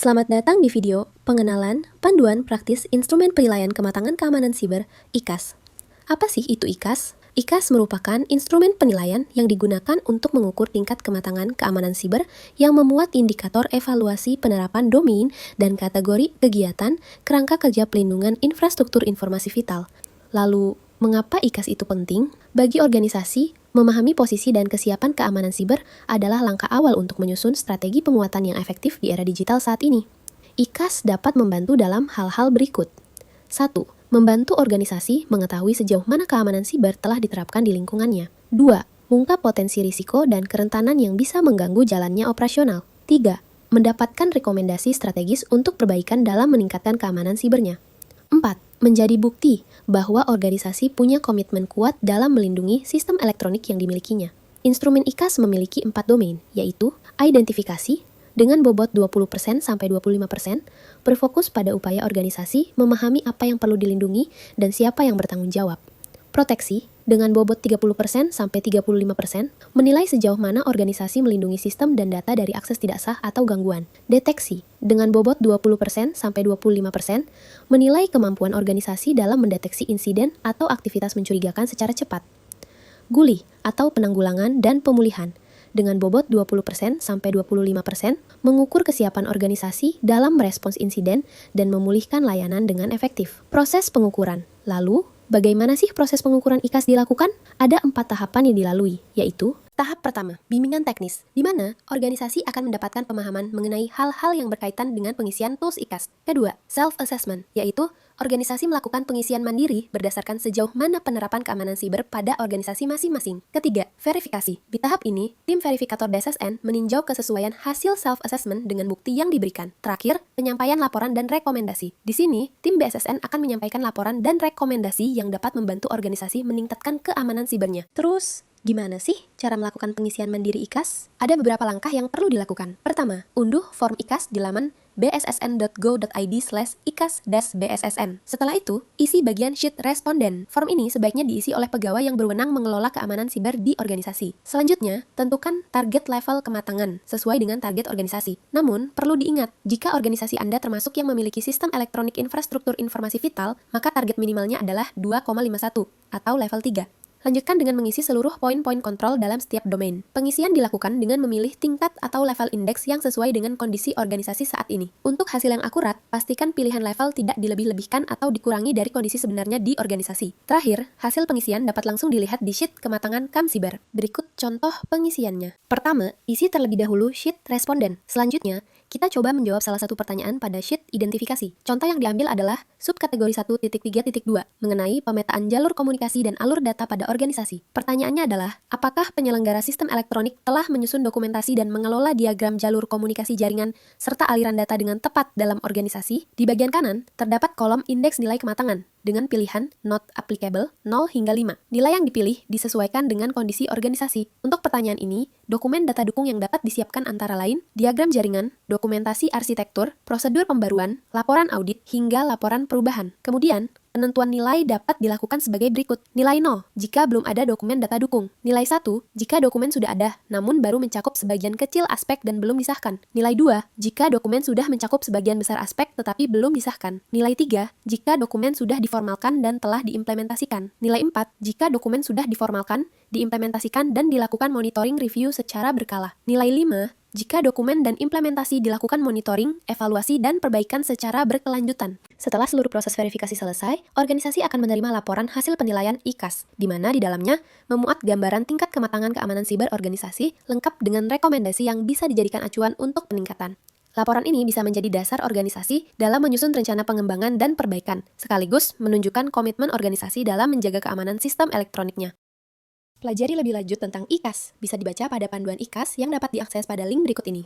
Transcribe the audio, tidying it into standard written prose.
Selamat datang di video pengenalan Panduan Praktis Instrumen Penilaian Kematangan Keamanan Siber (IKAS). Apa sih itu IKAS? IKAS merupakan instrumen penilaian yang digunakan untuk mengukur tingkat kematangan keamanan siber yang memuat indikator evaluasi penerapan domain dan kategori kegiatan kerangka kerja pelindungan infrastruktur informasi vital. Lalu, mengapa IKAS itu penting? Bagi organisasi, memahami posisi dan kesiapan keamanan siber adalah langkah awal untuk menyusun strategi penguatan yang efektif di era digital saat ini. IKAS dapat membantu dalam hal-hal berikut. 1. Membantu organisasi mengetahui sejauh mana keamanan siber telah diterapkan di lingkungannya. 2. Mengungkap potensi risiko dan kerentanan yang bisa mengganggu jalannya operasional. 3. Mendapatkan rekomendasi strategis untuk perbaikan dalam meningkatkan keamanan sibernya. 4. Menjadi bukti bahwa organisasi punya komitmen kuat dalam melindungi sistem elektronik yang dimilikinya. Instrumen IKAS memiliki 4 domain, yaitu identifikasi, dengan bobot 20% sampai 25%, berfokus pada upaya organisasi memahami apa yang perlu dilindungi dan siapa yang bertanggung jawab. Proteksi, dengan bobot 30% sampai 35%, menilai sejauh mana organisasi melindungi sistem dan data dari akses tidak sah atau gangguan. Deteksi, dengan bobot 20% sampai 25%, menilai kemampuan organisasi dalam mendeteksi insiden atau aktivitas mencurigakan secara cepat. Guli, atau penanggulangan dan pemulihan, dengan bobot 20% sampai 25%, mengukur kesiapan organisasi dalam merespons insiden dan memulihkan layanan dengan efektif. Proses pengukuran. Lalu, bagaimana sih proses pengukuran IKAS dilakukan? Ada 4 tahapan yang dilalui, yaitu tahap pertama, bimbingan teknis, di mana organisasi akan mendapatkan pemahaman mengenai hal-hal yang berkaitan dengan pengisian tools IKAS. Kedua, self-assessment, yaitu organisasi melakukan pengisian mandiri berdasarkan sejauh mana penerapan keamanan siber pada organisasi masing-masing. Ketiga, verifikasi. Di tahap ini, tim verifikator DSSN meninjau kesesuaian hasil self-assessment dengan bukti yang diberikan. Terakhir, penyampaian laporan dan rekomendasi. Di sini, tim BSSN akan menyampaikan laporan dan rekomendasi yang dapat membantu organisasi meningkatkan keamanan sibernya. Terus, gimana sih cara melakukan pengisian mandiri IKAS? Ada beberapa langkah yang perlu dilakukan. Pertama, unduh form IKAS di laman bssn.go.id/ikas-bssn. Setelah itu, isi bagian sheet responden. Form ini sebaiknya diisi oleh pegawai yang berwenang mengelola keamanan siber di organisasi. Selanjutnya, tentukan target level kematangan sesuai dengan target organisasi. Namun, perlu diingat, jika organisasi Anda termasuk yang memiliki sistem elektronik infrastruktur informasi vital, maka target minimalnya adalah 2,51 atau level 3. Lanjutkan dengan mengisi seluruh poin-poin kontrol dalam setiap domain. Pengisian dilakukan dengan memilih tingkat atau level indeks yang sesuai dengan kondisi organisasi saat ini. Untuk hasil yang akurat, pastikan pilihan level tidak dilebih-lebihkan atau dikurangi dari kondisi sebenarnya di organisasi. Terakhir, hasil pengisian dapat langsung dilihat di sheet kematangan KAM-Siber. Berikut contoh pengisiannya. Pertama, isi terlebih dahulu sheet responden. Selanjutnya, kita coba menjawab salah satu pertanyaan pada sheet identifikasi. Contoh yang diambil adalah subkategori 1.3.2 mengenai pemetaan jalur komunikasi dan alur data pada organisasi. Pertanyaannya adalah, apakah penyelenggara sistem elektronik telah menyusun dokumentasi dan mengelola diagram jalur komunikasi jaringan serta aliran data dengan tepat dalam organisasi? Di bagian kanan, terdapat kolom indeks nilai kematangan dengan pilihan not applicable 0 hingga 5. Nilai yang dipilih disesuaikan dengan kondisi organisasi. Untuk pertanyaan ini, dokumen data dukung yang dapat disiapkan antara lain diagram jaringan, dokumentasi arsitektur, prosedur pembaruan, laporan audit, hingga laporan perubahan. Kemudian, penentuan nilai dapat dilakukan sebagai berikut. Nilai 0 jika belum ada dokumen data dukung. Nilai 1 jika dokumen sudah ada, namun baru mencakup sebagian kecil aspek dan belum disahkan. Nilai 2 jika dokumen sudah mencakup sebagian besar aspek tetapi belum disahkan. Nilai 3 jika dokumen sudah diformalkan dan telah diimplementasikan. Nilai 4 jika dokumen sudah diformalkan, diimplementasikan dan dilakukan monitoring review secara berkala. Nilai 5 jika dokumen dan implementasi dilakukan monitoring, evaluasi, dan perbaikan secara berkelanjutan. Setelah seluruh proses verifikasi selesai, organisasi akan menerima laporan hasil penilaian IKAS, di mana di dalamnya memuat gambaran tingkat kematangan keamanan siber organisasi lengkap dengan rekomendasi yang bisa dijadikan acuan untuk peningkatan. Laporan ini bisa menjadi dasar organisasi dalam menyusun rencana pengembangan dan perbaikan, sekaligus menunjukkan komitmen organisasi dalam menjaga keamanan sistem elektroniknya. Pelajari lebih lanjut tentang IKAS bisa dibaca pada panduan IKAS yang dapat diakses pada link berikut ini.